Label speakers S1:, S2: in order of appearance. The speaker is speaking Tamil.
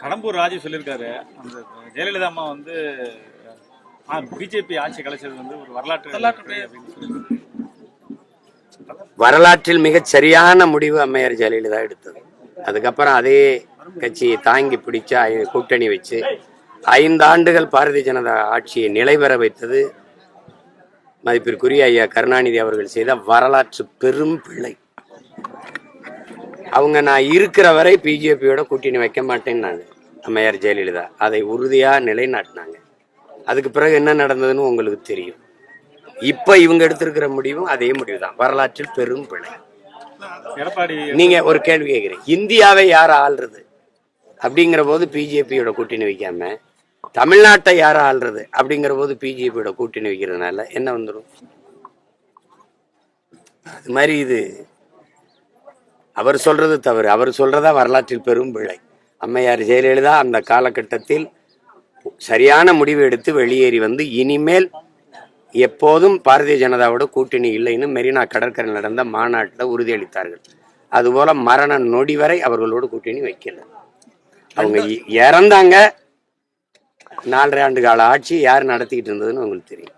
S1: கடம்பூர் ராஜு சொல்லியிருக்காரு, அந்த ஜெயலலிதா அம்மா வந்து பிஜேபி ஆட்சி கலைச்சது வந்து ஒரு வரலாற்று
S2: வரலாற்றில் மிகச் சரியான முடிவு அம்மையார் ஜெயலலிதா எடுத்தது. அதுக்கப்புறம் அதே கட்சியை தாங்கி பிடிச்ச கூட்டணி வச்சு 5 ஆண்டுகள் பாரதிய ஜனதா ஆட்சியை நிலைபெற வைத்தது மதிப்பிற்குரிய ஐயா கருணாநிதி அவர்கள் செய்த வரலாற்று பெரும் பிழை. அவங்க நான் இருக்கிற வரை பிஜேபியோட கூட்டணி வைக்க மாட்டேன்னாங்க அம்மையார் ஜெயலலிதா. அதை உறுதியா நிலைநாட்டினாங்க. அதுக்கு பிறகு என்ன நடந்ததுன்னு உங்களுக்கு தெரியும். இப்ப இவங்க எடுத்திருக்கிற முடிவும் அதே முடிவுதான், வரலாற்றில் பெரும் பிழை. நீங்க ஒரு கேள்வி கேட்கிறீங்க, இந்தியாவை யார் ஆள்றது அப்படிங்கிற போது பிஜேபியோட கூட்டணி வைக்காம தமிழ்நாட்டை யார் ஆள்றது அப்படிங்கிற போது பிஜேபியோட கூட்டணி வைக்கிறதுனால என்ன வந்துடும்? அது மாதிரி இது அவர் சொல்றது தவறு. அவர் சொல்றதா வரலாற்றில் பெரும் பிழை. அம்மையார் ஜெயலலிதா அந்த காலகட்டத்தில் சரியான முடிவு எடுத்து வெளியேறி வந்து இனிமேல் எப்போதும் பாரதிய ஜனதாவோட கூட்டணி இல்லைன்னு மெரினா கடற்கரை நடந்த மாநாட்டில் உறுதியளித்தார்கள். அதுபோல மரண நொடி வரை அவர்களோடு கூட்டணி வைக்கல. அவங்க இறந்தாங்க. 4.5 ஆண்டு கால ஆட்சி யார் நடத்திக்கிட்டு இருந்ததுன்னு உங்களுக்கு தெரியும்.